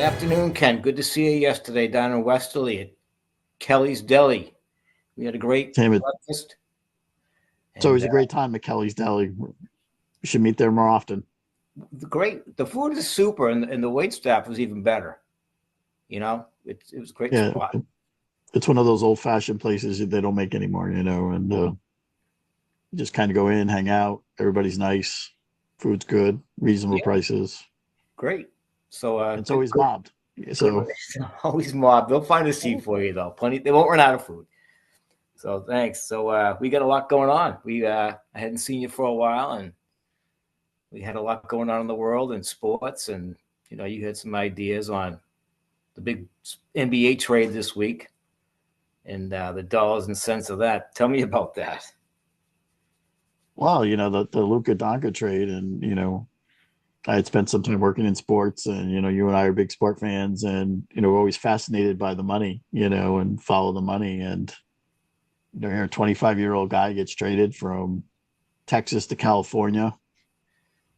afternoon, Ken. Good to see you yesterday down in Westerly at Kelley's Deli. We had a great Damn it. breakfast, It's and always a great time at Kelley's Deli. We should meet there more often. the food is super, and the wait staff was even better. It was a great Yeah, spot. it's one of those old fashioned places that they don't make anymore, and you just kind of go in, hang out. Everybody's nice. Food's good, reasonable Yeah, prices. great. So It's good, always good, mobbed. good. So, Always mob. They'll find a seat for you though. Plenty. They won't run out of food. So thanks. So we got a lot going on. I hadn't seen you for a while, and we had a lot going on in the world and sports, and you had some ideas on the big NBA trade this week and the dollars and cents of that. Tell me about that. well, the Luka Doncic trade, and I had spent some time working in sports, and you and I are big sport fans, and we're always fascinated by the money, and follow the money. And here a 25-year-old guy gets traded from Texas to California,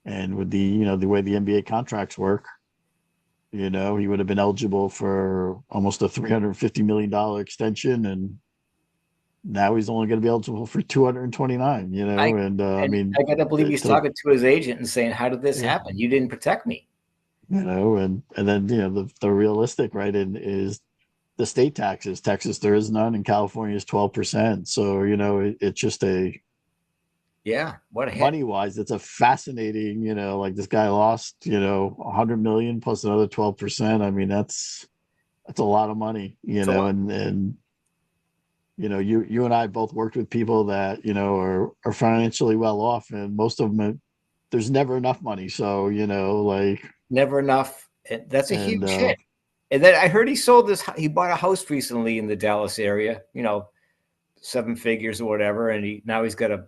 and with the way the NBA contracts work, he would have been eligible for almost a $350 million extension, and now he's only going to be eligible for 229. I And I and mean, I gotta believe he's to talking to his agent and saying, "How did this yeah, happen? You didn't protect me." and then the realistic right in is the state taxes. Texas there is none, and California is 12%. So it's just a Yeah, what a hit! money wise, it's a fascinating, like this guy lost, 100 million plus another 12%. I mean, that's a lot of money, It's a lot. and you and I both worked with people that, are financially well off, and most of them, there's never enough money. So, like, Never enough. That's a and, huge hit. And then I heard he sold this. He bought a house recently in the Dallas area. 7 figures or whatever, and he's got to,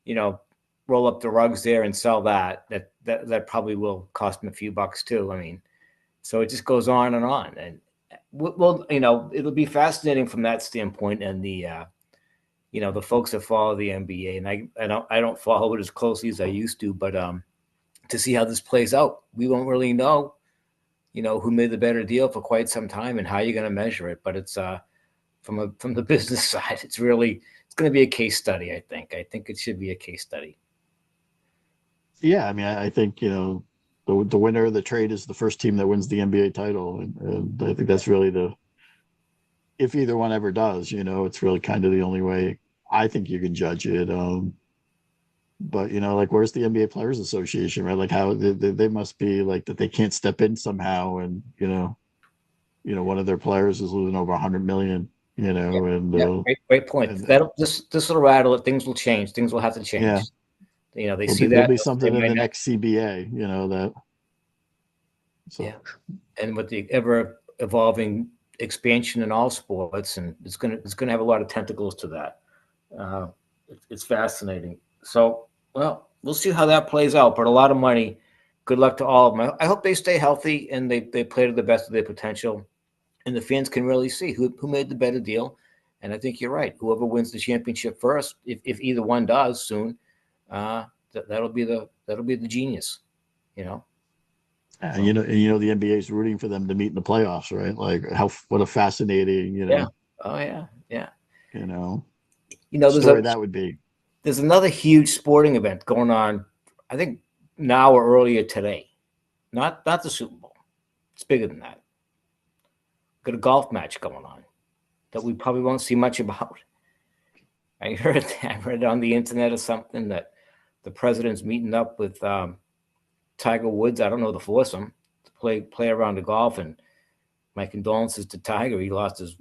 you know, roll up the rugs there and sell that. That probably will cost him a few bucks too. I mean, so it just goes on and on. And well, it'll be fascinating from that standpoint. And the folks that follow the NBA, and I don't follow it as closely as I used to, but to see how this plays out, we won't really know, who made the better deal for quite some time and how you're going to measure it. But it's from the business side, it's going to be a case study. I think it should be a case study. yeah, I mean, I think, the winner of the trade is the first team that wins the NBA title. And I think that's really if either one ever does, it's really kind of the only way I think you can judge it. But like, where's the NBA Players Association, right? Like, how they must be like that they can't step in somehow, and one of their players is losing over 100 million, Yeah, and yeah, great point. and This will rattle it. Things will change. Things will have to yeah, change. They there'll see be there'll that be they something in might the not. next CBA, that Yeah, so and with the ever evolving expansion in all sports, and it's gonna have a lot of tentacles to that. Uh, it's fascinating. So, well, we'll see how that plays out. But a lot of money. Good luck to all of them. I hope they stay healthy and they play to the best of their potential, and the fans can really see who made the better deal. And I think you're right. Whoever wins the championship first, if either one does soon, that'll be the genius. You know. and So the NBA is rooting for them to meet in the playoffs, right? Like, what a fascinating, yeah. Oh yeah. Yeah. you know There's a story that would be. there's another huge sporting event going on. I think now or earlier today. Not the Super Bowl. It's bigger than that. Got a golf match going on that we probably won't see much about. I read on the internet or something that the president's meeting up with Tiger Woods. I don't know, to force him to play around the golf. And my condolences to Tiger. He lost his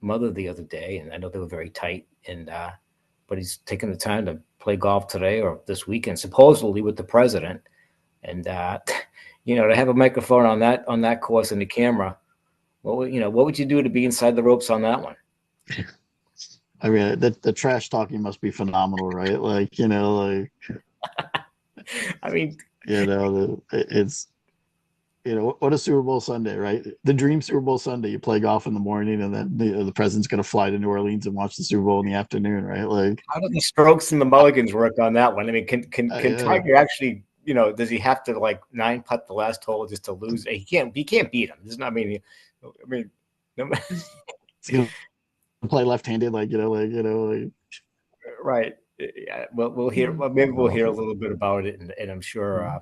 mother the other day, and I know they were very tight. And but he's taking the time to play golf today or this weekend, supposedly with the president. And to have a microphone on that course and the camera, what would you do to be inside the ropes on that one? I mean, the trash talking must be phenomenal, right? Like, I mean, it's what a Super Bowl Sunday, right? The dream Super Bowl Sunday. You play golf in the morning, and then the president's going to fly to New Orleans and watch the Super Bowl in the afternoon, right? Like, how do the strokes and the mulligans work on that one? I mean, can yeah, Tiger actually does he have to like 9-putt the last hole just to lose? He can't beat him. There's not, I mean, no, He's gonna play left-handed, like right. Yeah, we'll hear. Well, maybe we'll hear a little bit about it, and I'm sure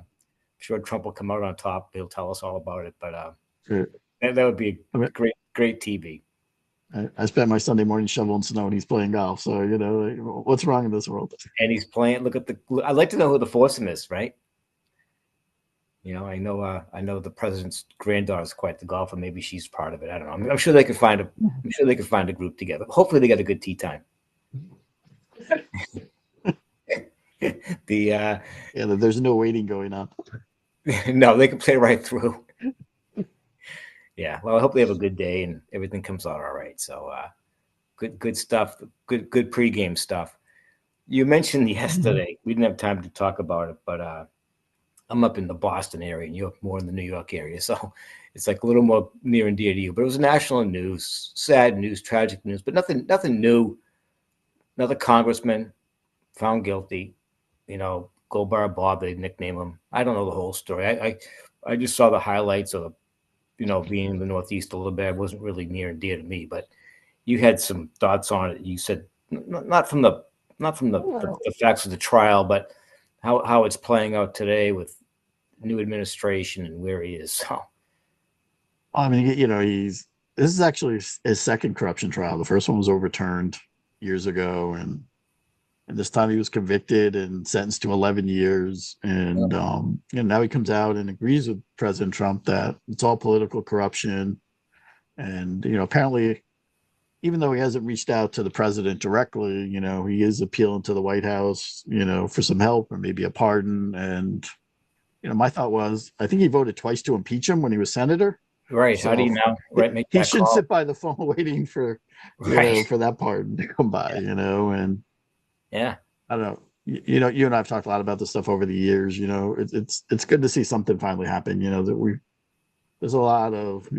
Trump will come out on top. He'll tell us all about it. But Sure. that would be I mean, great TV. I spent my Sunday morning shoveling snow and he's playing golf. So, like, what's wrong in this world? And he's playing. Look at the. I'd like to know who the foursome is, right? I know the president's granddaughter is quite the golfer. Maybe she's part of it. I don't know. I'm sure they could find a. I'm sure they could find a group together. Hopefully, they got a good tea time. Yeah, there's no waiting going on. No, they can play right through. Yeah, well, I hope they have a good day and everything comes out all right. So, good stuff. Good pregame stuff. You mentioned yesterday. We didn't have time to talk about it, but I'm up in the Boston area, and you're more in the New York area, so it's like a little more near and dear to you. But it was national news, sad news, tragic news, but nothing new. Another congressman found guilty. Goldbar Bob, they nickname him. I don't know the whole story. I just saw the highlights of being in the Northeast a little bit. It wasn't really near and dear to me, but you had some thoughts on it. You said not from the facts of the trial, but how it's playing out today with new administration and where he is. So, I mean, this is actually his second corruption trial. The first one was overturned years ago, and this time he was convicted and sentenced to 11 years. And now he comes out and agrees with President Trump that it's all political corruption. And apparently, even though he hasn't reached out to the president directly, he is appealing to the White House, for some help or maybe a pardon. And my thought was, I think he voted twice to impeach him when he was senator. Right. So how do you know? Right. Make he that shouldn't call. sit by the phone waiting for, Right. for that pardon to come by, and Yeah. I don't know. You and I've talked a lot about this stuff over the years. It's good to see something finally happen. That there's a lot of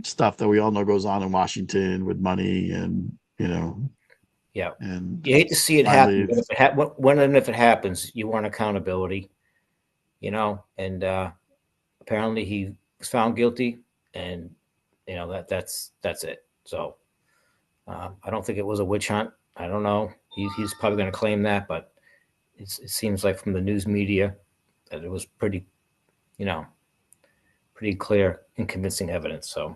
stuff that we all know goes on in Washington with money and Yeah. and You hate to see it finally happen, but when and if it happens, you want accountability. And apparently he was found guilty, and that's it. So I don't think it was a witch hunt. I don't know. He's probably going to claim that, but it seems like from the news media that it was pretty clear and convincing evidence. So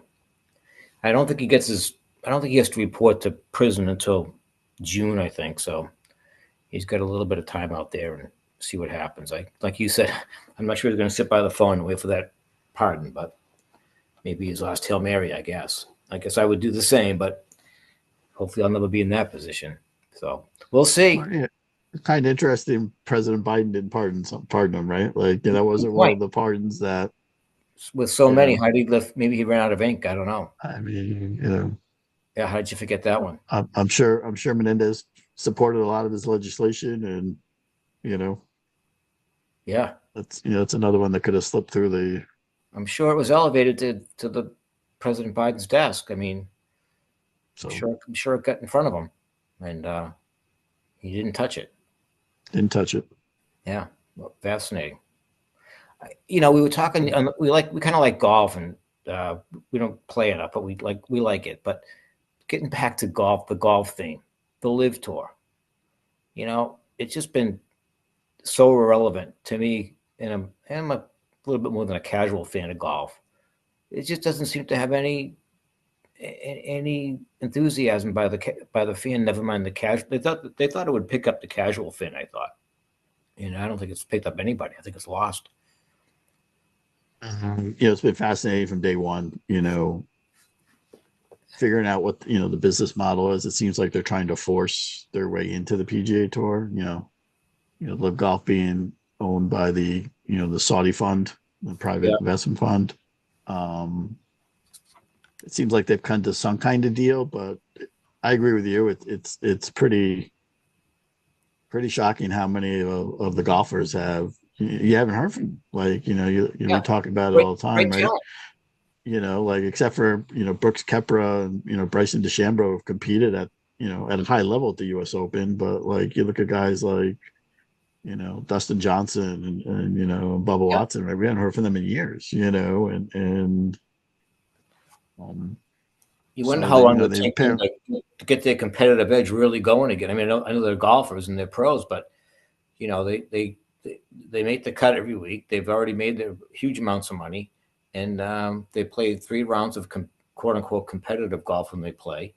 I don't think he has to report to prison until June, I think. So he's got a little bit of time out there and see what happens. Like you said, I'm not sure he's going to sit by the phone and wait for that pardon, but maybe his last Hail Mary, I guess. I guess I would do the same, but hopefully I'll never be in that position. So we'll see. well, yeah, it's kind of interesting. President Biden didn't pardon him, right? Like that wasn't one Point. of the pardons that With so many, how did he live? Maybe he ran out of ink. I don't know. I mean, Yeah, how did you forget that one? I'm sure Menendez supported a lot of his legislation, and Yeah, that's another one that could have slipped through the. I'm sure it was elevated to the President Biden's desk. I mean, So I'm sure it got in front of him, and he didn't touch it. didn't touch it. Yeah, well, fascinating. We were talking. We kind of like golf, and we don't play enough, but we like it. But getting back to golf, the golf theme, the Live Tour. It's just been so irrelevant to me, and I'm a little bit more than a casual fan of golf. It just doesn't seem to have any enthusiasm by the fan. Never mind the casual. They thought it would pick up the casual fan. I thought, I don't think it's picked up anybody. I think it's lost. It's been fascinating from day one. Figuring out what the business model is. It seems like they're trying to force their way into the PGA Tour. Live Golf being owned by the the Saudi fund, the private investment fund. It seems like they've come to some kind of deal, but I agree with you. It's pretty shocking how many of the golfers you haven't heard from. Like we talk about it all the time, right? Like except for Brooks Koepka and Bryson DeChambeau have competed at at a high level at the U.S. Open, but like you look at guys like Dustin Johnson and Bubba Yeah. Watson. Right? We hadn't heard from them in years, and um, You wonder so how they, long it would they take them pair. to get their competitive edge really going again. I mean, I know they're golfers and they're pros, but they make the cut every week. They've already made their huge amounts of money, and they play 3 rounds of quote unquote competitive golf when they play.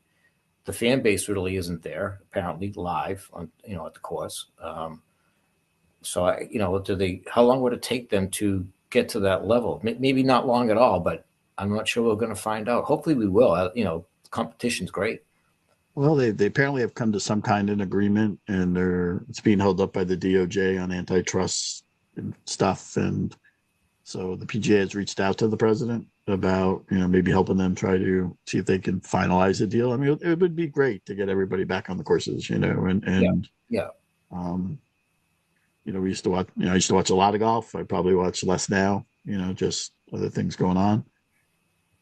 The fan base really isn't there apparently live on at the course. So do they? How long would it take them to get to that level? Maybe not long at all, but I'm not sure we're going to find out. Hopefully, we will. Competition's great. Well, they apparently have come to some kind of agreement, and it's being held up by the DOJ on antitrust and stuff. And so the PGA has reached out to the president about maybe helping them try to see if they can finalize a deal. I mean, it would be great to get everybody back on the courses, Yeah, and yeah, um, we used to watch. I used to watch a lot of golf. I probably watch less now. Just other things going on.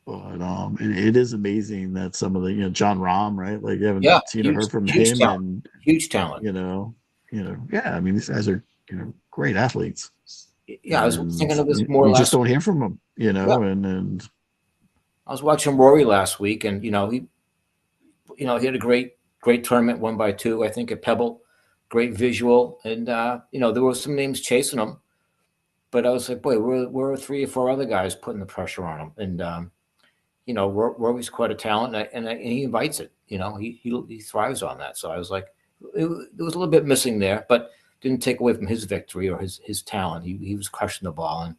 But it is amazing that some of the John Rahm, right? Like you haven't yeah. seen or Huge, heard from huge him, talent. and Huge talent. yeah. I mean, these guys are great athletes, Yeah, I was and thinking of this more you just last. don't hear from them, Yeah, and I was watching Rory last week, and he had a great tournament, 1 by 2, I think, at Pebble. Great visual, and there were some names chasing him, but I was like, boy, where are 3 or 4 other guys putting the pressure on him? And Rory's quite a talent, and he invites it. He thrives on that. So I was like, it was a little bit missing there, but didn't take away from his victory or his talent. He was crushing the ball, and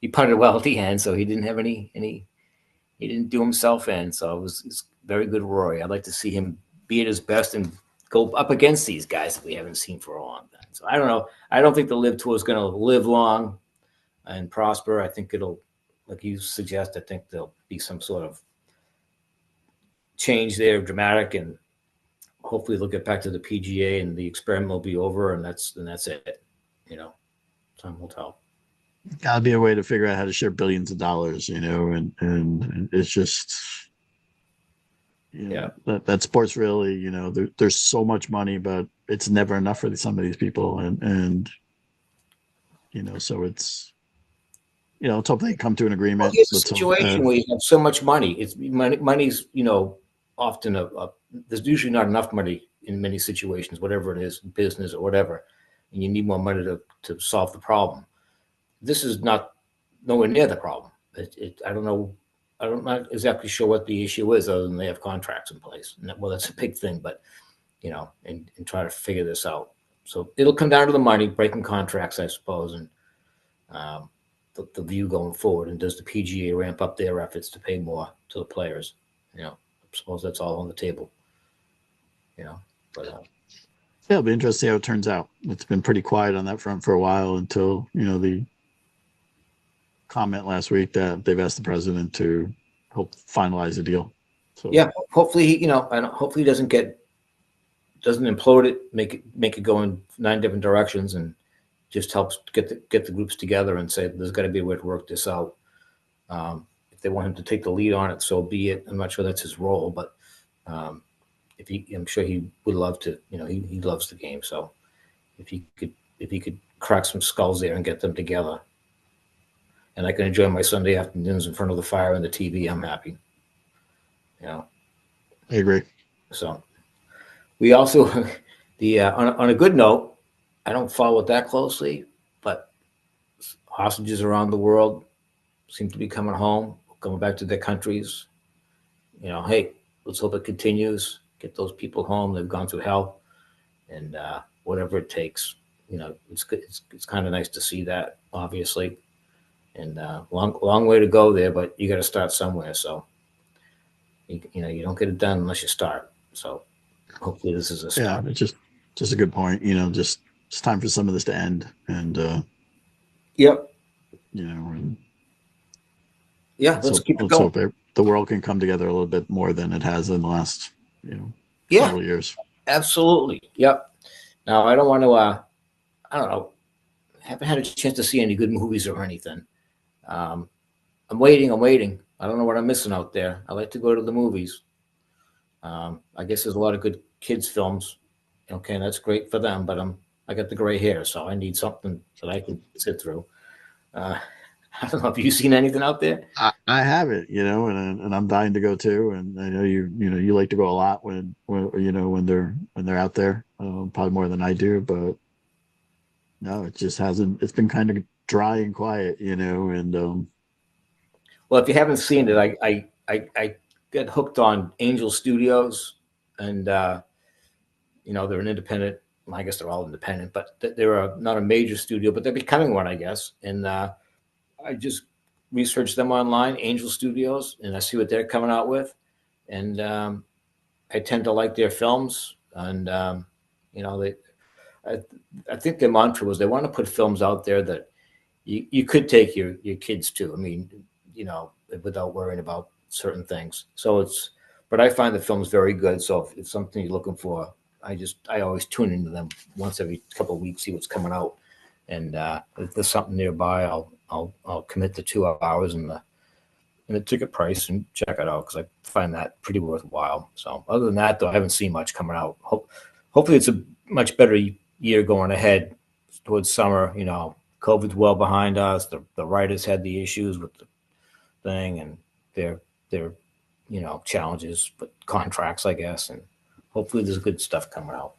he putted well at the end, so he didn't have any. He didn't do himself in, so it's very good, Rory. I'd like to see him be at his best and go up against these guys that we haven't seen for a long time. So I don't know. I don't think the Live Tour is going to live long and prosper. I think it'll, like you suggest, I think there'll be some sort of change there, dramatic, and hopefully they'll get back to the PGA and the experiment will be over, and that's it. Time will tell. gotta be a way to figure out how to share billions of dollars, and it's just Yeah, that sports really, there's so much money, but it's never enough for some of these people, and so let's hope they come to an well, agreement. here's a Let's hope situation where you have so much money. It's money's often there's usually not enough money in many situations, whatever it is, business or whatever, and you need more money to solve the problem. This is not nowhere near the problem. I don't know. I'm not exactly sure what the issue is, other than they have contracts in place. Well, that's a big thing, but and try to figure this out. So it'll come down to the money, breaking contracts, I suppose, and um, the view going forward. And does the PGA ramp up their efforts to pay more to the players? I suppose that's all on the table. You know, but yeah, it'll be interesting to see how it turns out. It's been pretty quiet on that front for a while until the comment last week that they've asked the president to help finalize a deal. So yeah, hopefully, and hopefully he doesn't implode it, make it go in 9 different directions, and just helps get the groups together and say there's got to be a way to work this out. If they want him to take the lead on it, so be it. I'm not sure that's his role, but um, I'm sure he would love to. He loves the game, so if he could crack some skulls there and get them together, and I can enjoy my Sunday afternoons in front of the fire and the TV, I'm happy. You know, I agree. so we also the on a good note, I don't follow it that closely, but hostages around the world seem to be coming home, going back to their countries. Hey, let's hope it continues. Get those people home. They've gone through hell, and whatever it takes. It's good. It's kind of nice to see that, obviously, and long way to go there, but you got to start somewhere. So you don't get it done unless you start. So hopefully this is a Yeah, start. it's just a good point. Just it's time for some of this to end, and Yep. and Yeah. Let's keep it let's going. hope the world can come together a little bit more than it has in the last Yeah. several years. Absolutely. Yep. Now I don't want to. I don't know. Haven't had a chance to see any good movies or anything. Um, I'm waiting. I'm waiting. I don't know what I'm missing out there. I like to go to the movies. I guess there's a lot of good kids films. Okay, that's great for them, but I got the gray hair, so I need something that I can sit through. Uh, I don't know. Have you seen anything out there? I have it, and I'm dying to go too. And I know you like to go a lot when they're out there, probably more than I do. But no, it just hasn't. It's been kind of dry and quiet, and Well, if you haven't seen it, I get hooked on Angel Studios, and they're an independent. Well, I guess they're all independent, but they're not a major studio, but they're becoming one, I guess. And I just research them online, Angel Studios, and I see what they're coming out with, and I tend to like their films, and they. I, I think their mantra was they want to put films out there that you could take your kids to. I mean, without worrying about certain things. So but I find the films very good. So if it's something you're looking for, I always tune into them once every couple of weeks, see what's coming out, and if there's something nearby, I'll commit the 2 hours and the ticket price and check it out because I find that pretty worthwhile. So other than that, though, I haven't seen much coming out. Hopefully, it's a much better year going ahead towards summer. COVID's well behind us. The writers had the issues with the thing and their challenges, but contracts, I guess, and hopefully there's good stuff coming out.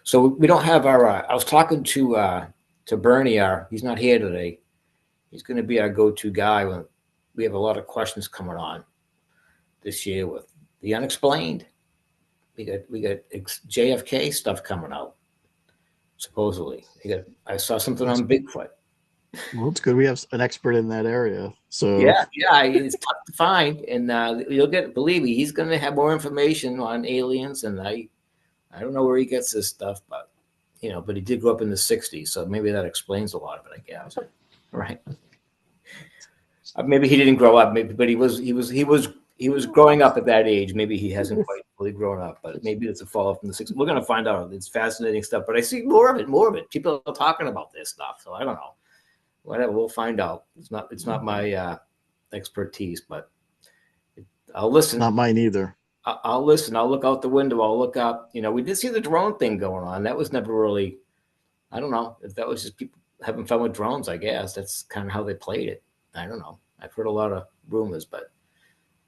So we don't have our. I was talking to Bernie. He's not here today. He's going to be our go-to guy when we have a lot of questions coming on this year with the unexplained. We got JFK stuff coming out. Supposedly, I saw something on Bigfoot. well, it's good we have an expert in that area. So Yeah, it's tough to find, and you'll believe me, he's going to have more information on aliens, and I don't know where he gets this stuff, but but he did grow up in the '60s, so maybe that explains a lot of it, I guess. Right? Maybe he didn't grow up, maybe, but he was growing up at that age. Maybe he hasn't quite fully grown up, but maybe it's a follow-up from the '60s. We're going to find out. It's fascinating stuff, but I see more of it. People are talking about this stuff, so I don't know. Whatever, we'll find out. It's not my expertise, but I'll listen. not mine either. I'll listen. I'll look out the window. I'll look up. We did see the drone thing going on. That was never really. I don't know if that was just people having fun with drones. I guess that's kind of how they played it. I don't know. I've heard a lot of rumors, but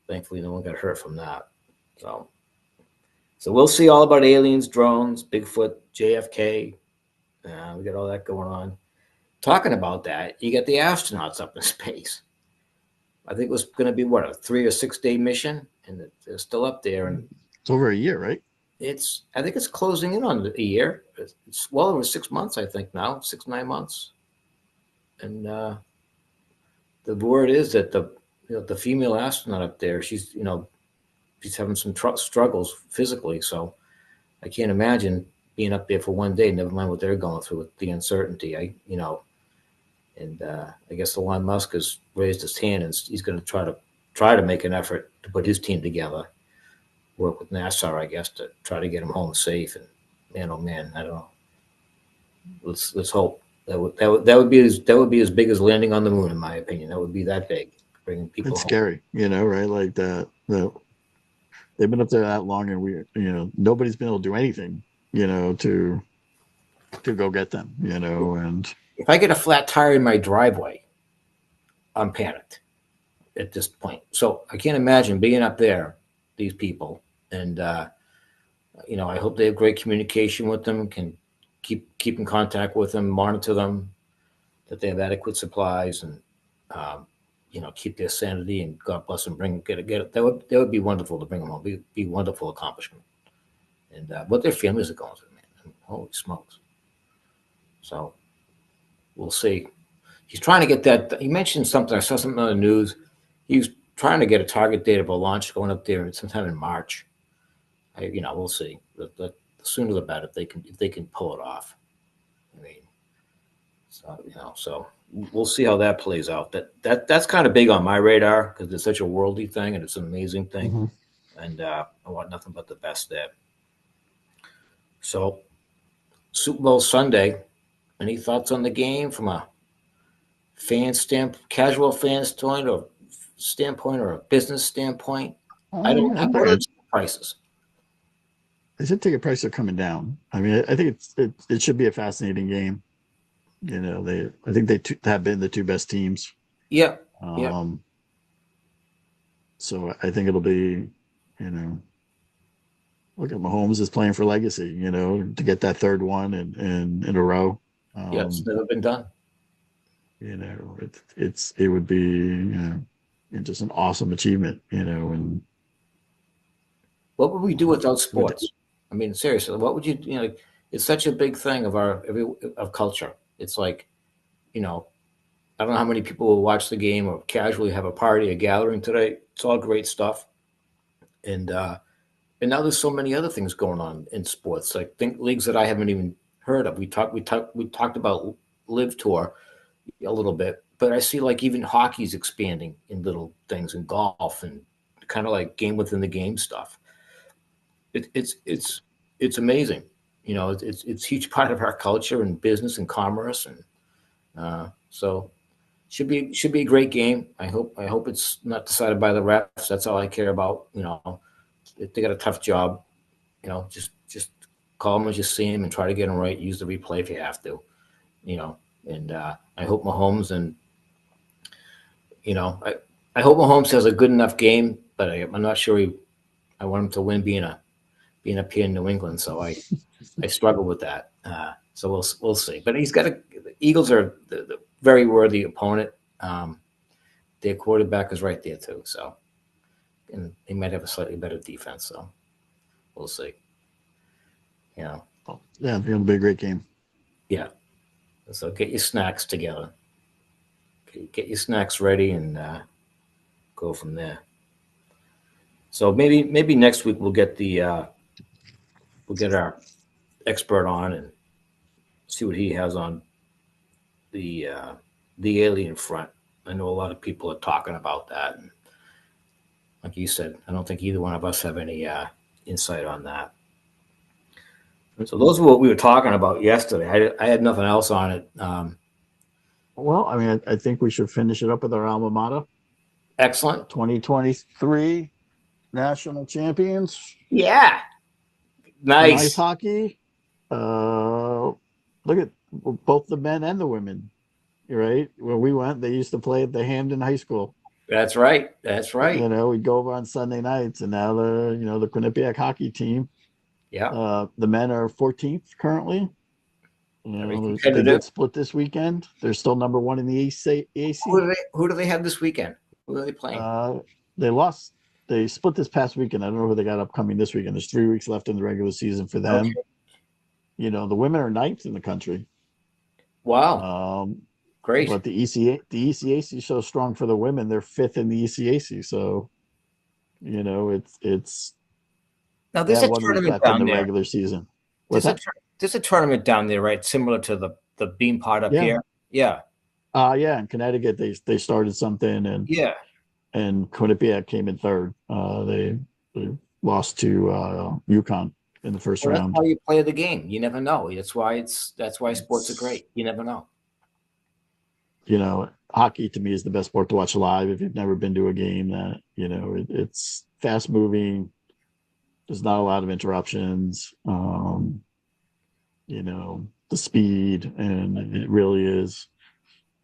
thankfully no one got hurt from that. So we'll see all about aliens, drones, Bigfoot, JFK. We got all that going on. Talking about that, you get the astronauts up in space. I think it was going to be a 3 or 6 day mission, and they're still up there. And It's over a year, right? I think it's closing in on a year. It's well over 6 months, I think now, 6-9 months. And the word is that the female astronaut up there, she's having some struggles physically. So I can't imagine being up there for 1 day. Never mind what they're going through with the uncertainty. And I guess Elon Musk has raised his hand, and he's going to try to make an effort to put his team together, work with NASA, I guess, to try to get him home safe. And man, oh man, I don't know. Let's hope that would be as big as landing on the moon, in my opinion. That would be that big, bringing people. It's home. scary, right? Like that. They've been up there that long, and nobody's been able to do anything, to go get them, and. If I get a flat tire in my driveway, I'm panicked at this point. So I can't imagine being up there, these people, and I hope they have great communication with them, can keep in contact with them, monitor them, that they have adequate supplies, and keep their sanity. And God bless them. Get it. That would be wonderful to bring them home. Be a wonderful accomplishment. And what their families are going through, man. Holy smokes! So. We'll see. He's trying to get that. He mentioned something. I saw something on the news. He was trying to get a target date of a launch going up there sometime in March. We'll see. The sooner the better if they can pull it off. I mean, so we'll see how that plays out. That's kind of big on my radar because it's such a worldly thing and it's an amazing thing, and I want nothing but the best there. So, Super Bowl Sunday. Any thoughts on the game from a casual fan standpoint, or a business standpoint? I don't. What are the prices? they said ticket prices are coming down. I mean, I think it should be a fascinating game. I think have been the two best teams. Yeah, yeah, Um, so I think it'll be, look at Mahomes is playing for legacy. To get that third one in a row. yeah. It's Um, never been done. it would be just an awesome achievement. And What would we do without with sports? I mean, seriously, what would it's such a big thing of of culture. It's like, you know, I don't know how many people will watch the game or casually have a party, a gathering today. It's all great stuff. And now there's so many other things going on in sports. Like think leagues that I haven't even heard of. We talked about Live Tour a little bit, but I see like even hockey's expanding in little things and golf and kind of like game within the game stuff. It's amazing. It's a huge part of our culture and business and commerce, and so should be a great game. I hope it's not decided by the refs. That's all I care about. If they got a tough job, just call them as you see them and try to get them right. Use the replay if you have to. You know, and I hope Mahomes and I hope Mahomes has a good enough game, but I'm not sure I want him to win being up here in New England. So I struggle with that. So we'll see. But the Eagles are the very worthy opponent. Their quarterback is right there too. So, and they might have a slightly better defense. So we'll see. Yeah, it'll be a great game. Yeah. So get your snacks together. Get your snacks ready and go from there. So maybe next week we'll get our expert on and see what he has on the uh, the alien front. I know a lot of people are talking about that, and like you said, I don't think either one of us have any insight on that. So those are what we were talking about yesterday. I had nothing else on it. Well, I mean, I think we should finish it up with our alma mater, Excellent. 2023 national champions Yeah. in ice Nice. hockey. Look at both the men and the women. Right when we went, they used to play at the Hamden High School. That's right. That's right. We'd go over on Sunday nights, and now the Quinnipiac hockey team. Yeah. The men are 14th currently. Very They did competitive. split this weekend. They're still number one in the AC. Who do they have this weekend? Who are they playing? They lost. They split this past weekend. I don't know who they got upcoming this weekend. There's 3 weeks left in the regular season for them. Okay. The women are ninth in the country. Wow. Great. But the ECAC is so strong for the women. They're fifth in the ECAC. So, it's Now they there's have a 1 week tournament left in down the there. regular season. What's There's a that? tour- there's a tournament down there, right? Similar to the beam pot up Yeah. here. Yeah. Yeah. In Connecticut, they started something, Yeah. and Quinnipiac came in third. They lost to Yukon in the first Well, that's round. how you play the game. You never know. That's why sports are great. You never know. Hockey to me is the best sport to watch live. If you've never been to a game, that it's fast moving. There's not a lot of interruptions. The speed, and it really is.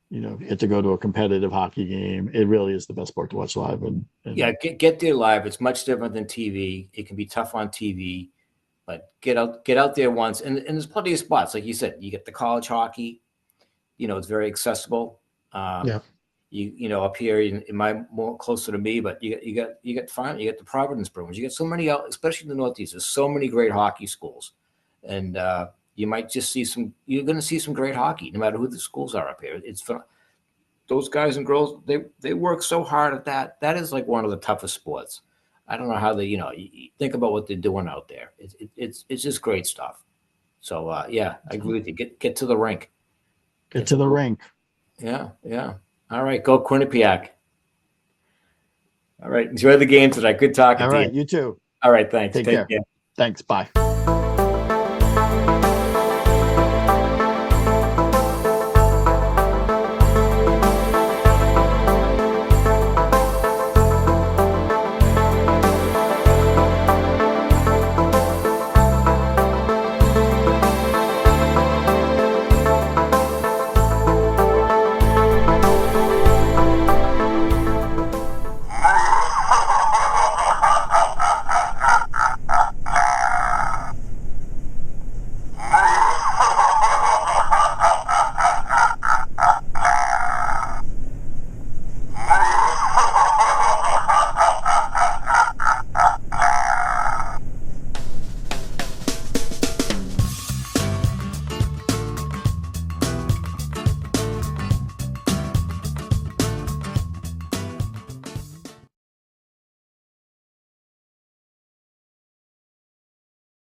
If you get to go to a competitive hockey game, it really is the best sport to watch live. And Yeah, get there live. It's much different than TV. It can be tough on TV, but get out there once. And there's plenty of spots, like you said. You get the college hockey. It's very accessible. Um, yeah, up here in my more closer to me, but you get the Providence Bruins. You get so many out, especially in the Northeast. There's so many great hockey schools, and you might just see some. You're going to see some great hockey, no matter who the schools are up here. It's fun. Those guys and girls, they work so hard at that. That is like one of the toughest sports. I don't know how they, you think about what they're doing out there. It's just great stuff. So yeah, I agree with you. Get to the rink. get to the rink. Yeah, yeah. All right, go Quinnipiac. All right, enjoy the game tonight. Good talking All to right, you. you too. All right, thanks. Take Take care. care. Thanks. Bye.